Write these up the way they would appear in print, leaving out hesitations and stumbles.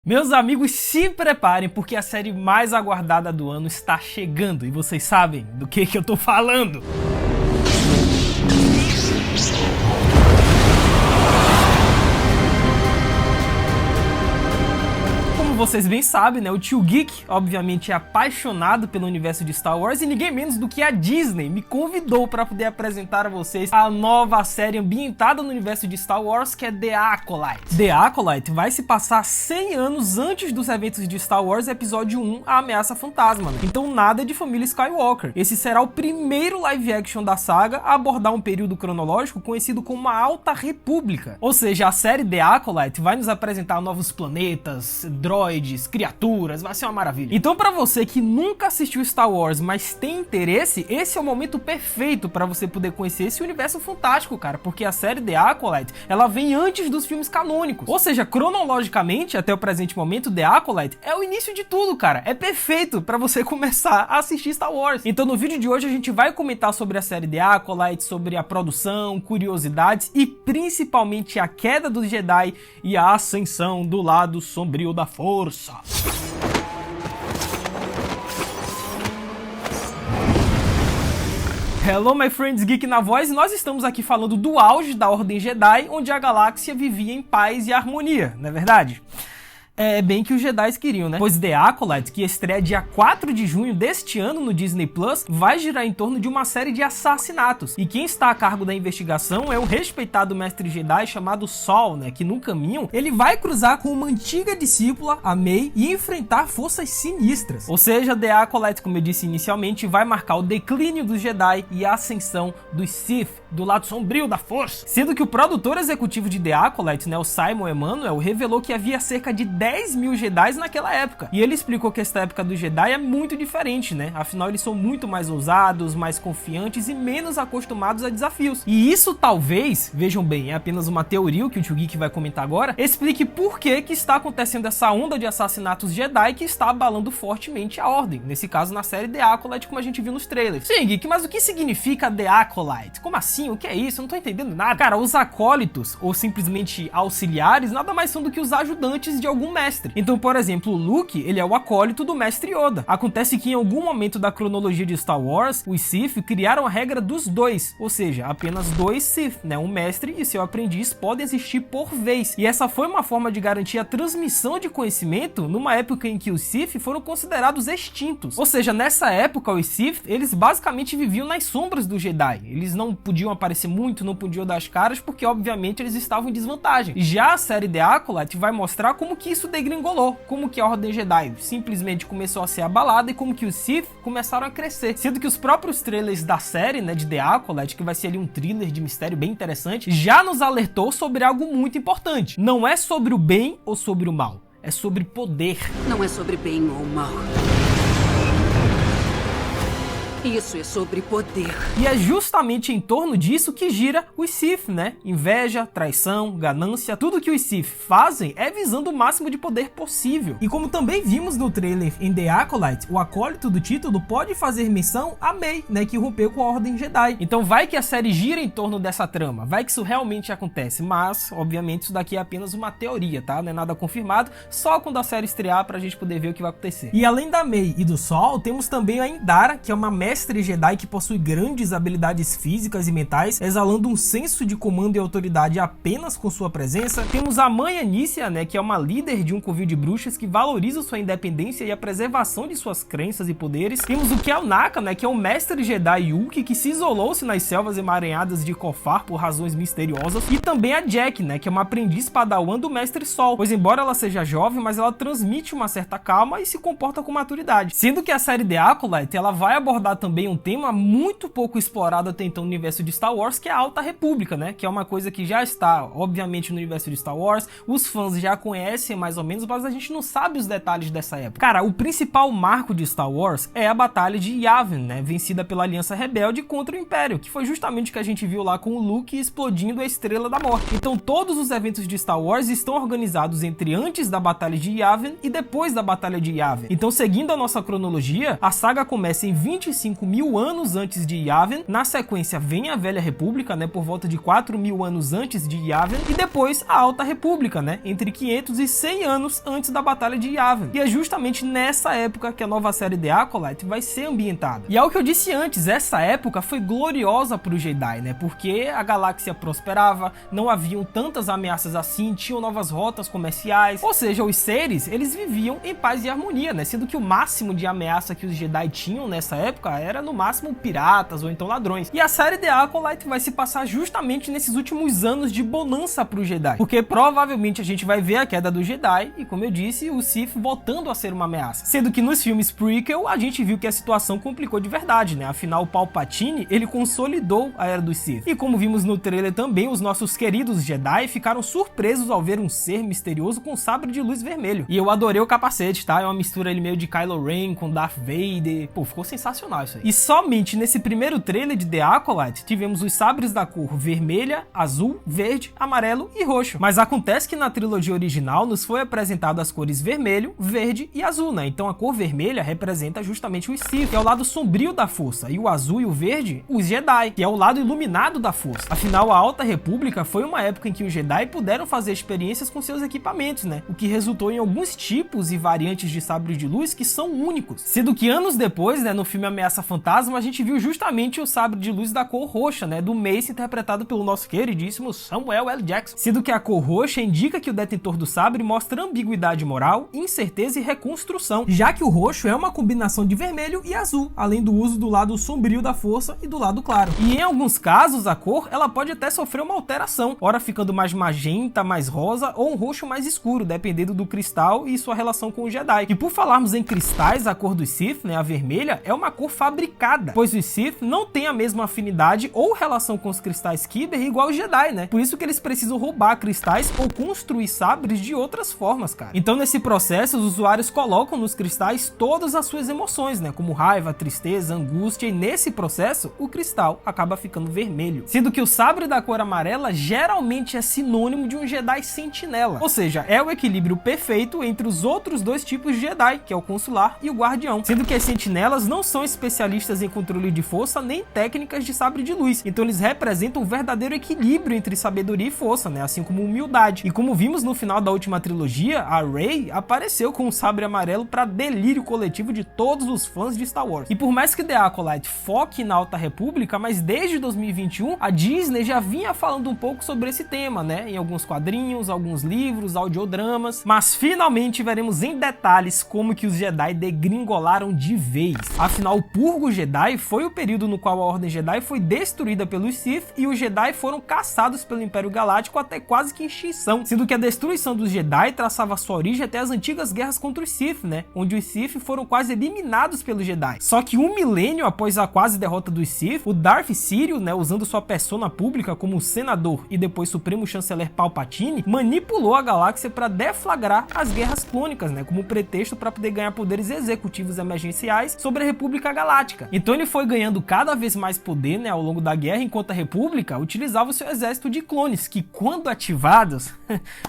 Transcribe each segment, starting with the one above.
Meus amigos, se preparem porque a série mais aguardada do ano está chegando e vocês sabem do que eu tô falando. Vocês bem sabem, né? O Tio Geek, obviamente, é apaixonado pelo universo de Star Wars e ninguém menos do que a Disney me convidou para poder apresentar a vocês a nova série ambientada no universo de Star Wars, que é The Acolyte. The Acolyte vai se passar 100 anos antes dos eventos de Star Wars Episódio 1, A Ameaça Fantasma, né? Então nada de família Skywalker. Esse será o primeiro live action da saga a abordar um período cronológico conhecido como a Alta República. Ou seja, a série The Acolyte vai nos apresentar novos planetas, droids, criaturas, vai ser uma maravilha. Então, pra você que nunca assistiu Star Wars, mas tem interesse, esse é o momento perfeito pra você poder conhecer esse universo fantástico, cara, porque a série The Acolyte, ela vem antes dos filmes canônicos. Ou seja, cronologicamente, até o presente momento, The Acolyte é o início de tudo, cara. É perfeito pra você começar a assistir Star Wars. Então, no vídeo de hoje, a gente vai comentar sobre a série The Acolyte, sobre a produção, curiosidades e principalmente a queda dos Jedi e a ascensão do lado sombrio da Força. Hello, my friends, Geek na voz, e nós estamos aqui falando do auge da Ordem Jedi, onde a galáxia vivia em paz e harmonia, não é verdade? É bem que os Jedi queriam, né? Pois The Acolyte, que estreia dia 4 de junho deste ano no Disney Plus, vai girar em torno de uma série de assassinatos. E quem está a cargo da investigação é o respeitado mestre Jedi chamado Saul, né? Que no caminho, ele vai cruzar com uma antiga discípula, a May, e enfrentar forças sinistras. Ou seja, The Acolyte, como eu disse inicialmente, vai marcar o declínio dos Jedi e a ascensão dos Sith, do lado sombrio da Força. Sendo que o produtor executivo de The Acolyte, né, o Simon Emanuel, revelou que havia cerca de 10 mil Jedi naquela época. E ele explicou que esta época dos Jedi é muito diferente, né? Afinal, eles são muito mais ousados, mais confiantes e menos acostumados a desafios. E isso talvez, vejam bem, é apenas uma teoria, o que o Tio Geek vai comentar agora, explique por que está acontecendo essa onda de assassinatos Jedi que está abalando fortemente a Ordem. Nesse caso, na série The Acolyte, como a gente viu nos trailers. Sim, Geek, mas o que significa The Acolyte? Como assim? O que é isso? Eu não tô entendendo nada. Cara, os acólitos, ou simplesmente auxiliares, nada mais são do que os ajudantes de algum mestre. Então, por exemplo, o Luke, ele é o acólito do mestre Yoda. Acontece que em algum momento da cronologia de Star Wars, os Sith criaram a regra dos dois, ou seja, apenas dois Sith, né? Um mestre e seu aprendiz podem existir por vez. E essa foi uma forma de garantir a transmissão de conhecimento numa época em que os Sith foram considerados extintos. Ou seja, nessa época, os Sith, eles basicamente viviam nas sombras do Jedi. Eles não podiam aparecer muito, não podiam dar as caras, porque obviamente eles estavam em desvantagem. Já a série The Acolyte vai mostrar como que isso degringolou, como que a Ordem Jedi simplesmente começou a ser abalada e como que os Sith começaram a crescer. Sendo que os próprios trailers da série, né, de The Acolyte, que vai ser ali um thriller de mistério bem interessante, já nos alertou sobre algo muito importante. Não é sobre o bem ou sobre o mal, é sobre poder. Não é sobre bem ou mal. Isso é sobre poder. E é justamente em torno disso que gira os Sith, né? Inveja, traição, ganância, tudo que os Sith fazem é visando o máximo de poder possível. E como também vimos no trailer em The Acolyte, o acólito do título pode fazer menção a May, né? Que rompeu com a Ordem Jedi. Então vai que a série gira em torno dessa trama, vai que isso realmente acontece, mas, obviamente, isso daqui é apenas uma teoria, tá? Não é nada confirmado, só quando a série estrear pra gente poder ver o que vai acontecer. E além da May e do Saul, temos também a Indara, que é uma mestre Jedi que possui grandes habilidades físicas e mentais, exalando um senso de comando e autoridade apenas com sua presença. Temos a mãe Anicia, né, que é uma líder de um covil de bruxas que valoriza sua independência e a preservação de suas crenças e poderes. Temos o Kel Naka, né, que é um mestre Jedi Yuki que se isolou-se nas selvas emaranhadas de Kofar por razões misteriosas. E também a Jack, né, que é uma aprendiz padawan do mestre Sol, pois embora ela seja jovem, mas ela transmite uma certa calma e se comporta com maturidade. Sendo que a série The Acolyte, ela vai abordar também um tema muito pouco explorado até então no universo de Star Wars, que é a Alta República, né? Que é uma coisa que já está, obviamente, no universo de Star Wars. Os fãs já conhecem mais ou menos, mas a gente não sabe os detalhes dessa época. Cara, o principal marco de Star Wars é a Batalha de Yavin, né? Vencida pela Aliança Rebelde contra o Império, que foi justamente o que a gente viu lá com o Luke explodindo a Estrela da Morte. Então todos os eventos de Star Wars estão organizados entre antes da Batalha de Yavin e depois da Batalha de Yavin. Então, seguindo a nossa cronologia, a saga começa em 25 5.000 anos antes de Yavin. Na sequência vem a Velha República, né, por volta de 4.000 anos antes de Yavin, e depois a Alta República, né, entre 500 e 100 anos antes da Batalha de Yavin. E é justamente nessa época que a nova série The Acolyte vai ser ambientada. E é o que eu disse antes, essa época foi gloriosa para os Jedi, né, porque a galáxia prosperava, não haviam tantas ameaças assim, tinham novas rotas comerciais, ou seja, os seres, eles viviam em paz e harmonia, né, sendo que o máximo de ameaça que os Jedi tinham nessa época era no máximo piratas ou então ladrões. E a série The Acolyte vai se passar justamente nesses últimos anos de bonança para os Jedi, porque provavelmente a gente vai ver a queda do Jedi e, como eu disse, o Sith voltando a ser uma ameaça. Sendo que nos filmes prequel a gente viu que a situação complicou de verdade, né? Afinal, o Palpatine, ele consolidou a Era dos Sith. E como vimos no trailer também, os nossos queridos Jedi ficaram surpresos ao ver um ser misterioso com sabre de luz vermelho. E eu adorei o capacete, tá? É uma mistura ali meio de Kylo Ren com Darth Vader. Pô, ficou sensacional isso aí. E somente nesse primeiro trailer de The Acolyte tivemos os sabres da cor vermelha, azul, verde, amarelo e roxo. Mas acontece que na trilogia original nos foi apresentado as cores vermelho, verde e azul, né? Então a cor vermelha representa justamente os Sith, que é o lado sombrio da força, e o azul e o verde, os Jedi, que é o lado iluminado da força. Afinal, a Alta República foi uma época em que os Jedi puderam fazer experiências com seus equipamentos, né? O que resultou em alguns tipos e variantes de sabres de luz que são únicos. Sendo que anos depois, né, no filme Ameaça Fantasma, a gente viu justamente o sabre de luz da cor roxa, né, do Mace, interpretado pelo nosso queridíssimo Samuel L. Jackson. Sendo que a cor roxa indica que o detentor do sabre mostra ambiguidade moral, incerteza e reconstrução, já que o roxo é uma combinação de vermelho e azul, além do uso do lado sombrio da força e do lado claro. E em alguns casos, a cor ela pode até sofrer uma alteração, ora ficando mais magenta, mais rosa ou um roxo mais escuro, dependendo do cristal e sua relação com o Jedi. E por falarmos em cristais, a cor dos Sith, né, a vermelha, é uma cor fabricada, pois os Sith não têm a mesma afinidade ou relação com os cristais Kyber igual os Jedi, né? Por isso que eles precisam roubar cristais ou construir sabres de outras formas, cara. Então nesse processo, os usuários colocam nos cristais todas as suas emoções, né, como raiva, tristeza, angústia, e nesse processo, o cristal acaba ficando vermelho. Sendo que o sabre da cor amarela geralmente é sinônimo de um Jedi sentinela, ou seja, é o equilíbrio perfeito entre os outros dois tipos de Jedi, que é o consular e o guardião. Sendo que as sentinelas não são especialistas em controle de força nem técnicas de sabre de luz, então eles representam um verdadeiro equilíbrio entre sabedoria e força, né, assim como humildade. E como vimos no final da última trilogia, a Rey apareceu com um sabre amarelo para delírio coletivo de todos os fãs de Star Wars. E por mais que The Acolyte foque na Alta República, mas desde 2021 a Disney já vinha falando um pouco sobre esse tema, né, em alguns quadrinhos, alguns livros, audiodramas, mas finalmente veremos em detalhes como que os Jedi degringolaram de vez. Afinal, o Purgo Jedi foi o período no qual a Ordem Jedi foi destruída pelos Sith e os Jedi foram caçados pelo Império Galáctico até quase que extinção, sendo que a destruição dos Jedi traçava sua origem até as antigas guerras contra os Sith, né, onde os Sith foram quase eliminados pelos Jedi. Só que um milênio após a quase derrota dos Sith, o Darth Sidious, né, usando sua persona pública como senador e depois Supremo Chanceler Palpatine, manipulou a galáxia para deflagrar as guerras clônicas, né, como pretexto para poder ganhar poderes executivos emergenciais sobre a República Galáctica. Então ele foi ganhando cada vez mais poder, né, ao longo da guerra, enquanto a República utilizava o seu exército de clones, que quando ativados,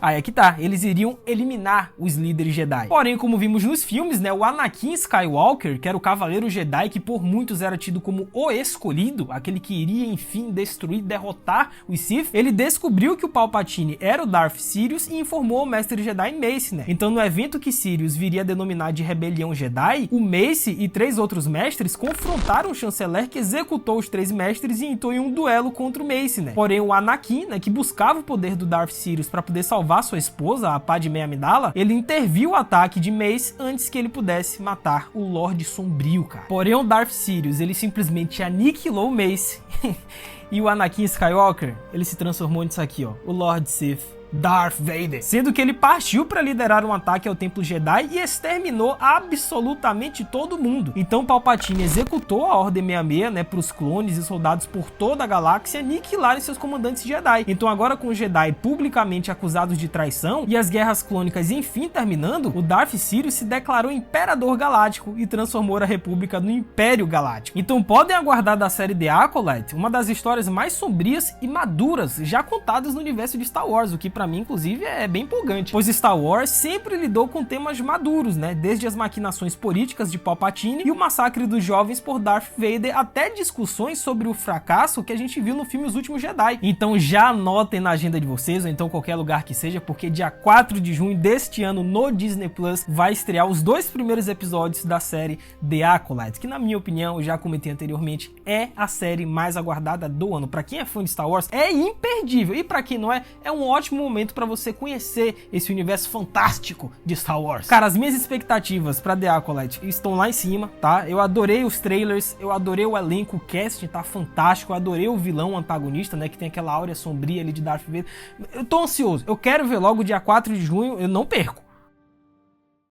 aí é que tá, eles iriam eliminar os líderes Jedi. Porém, como vimos nos filmes, né, o Anakin Skywalker, que era o cavaleiro Jedi que por muitos era tido como o escolhido, aquele que iria enfim destruir, derrotar os Sith, ele descobriu que o Palpatine era o Darth Sidious e informou ao mestre Jedi Mace, né? Então no evento que Sidious viria a denominar de Rebelião Jedi, o Mace e 3 outros mestres confrontaram o chanceler, que executou os 3 mestres e entrou em um duelo contra o Mace, né? Porém o Anakin, né, que buscava o poder do Darth Sidious para poder salvar sua esposa, a Padmé Amidala, ele interviu o ataque de Mace antes que ele pudesse matar o Lorde Sombrio, cara. Porém o Darth Sidious, ele simplesmente aniquilou o Mace e o Anakin Skywalker, ele se transformou nisso aqui, ó, o Lord Sith, Darth Vader, sendo que ele partiu para liderar um ataque ao Templo Jedi e exterminou absolutamente todo mundo. Então Palpatine executou a Ordem 66, né, para os clones e soldados por toda a galáxia aniquilarem seus comandantes Jedi. Então agora, com os Jedi publicamente acusados de traição e as guerras clônicas enfim terminando, o Darth Sidious se declarou Imperador Galáctico e transformou a República no Império Galáctico. Então podem aguardar da série The Acolyte uma das histórias mais sombrias e maduras já contadas no universo de Star Wars, o que pra mim, inclusive, é bem empolgante, pois Star Wars sempre lidou com temas maduros, né? Desde as maquinações políticas de Palpatine e o massacre dos jovens por Darth Vader, até discussões sobre o fracasso que a gente viu no filme Os Últimos Jedi. Então já anotem na agenda de vocês, ou então qualquer lugar que seja, porque dia 4 de junho deste ano no Disney Plus vai estrear os 2 primeiros episódios da série The Acolyte, que na minha opinião, eu já comentei anteriormente, é a série mais aguardada do ano. Pra quem é fã de Star Wars, é imperdível, e pra quem não é, é um ótimo momento pra você conhecer esse universo fantástico de Star Wars. Cara, as minhas expectativas pra The Acolyte estão lá em cima, tá? Eu adorei os trailers, eu adorei o elenco, o casting tá fantástico, eu adorei o vilão antagonista, né, que tem aquela áurea sombria ali de Darth Vader. Eu tô ansioso, eu quero ver logo dia 4 de junho, eu não perco.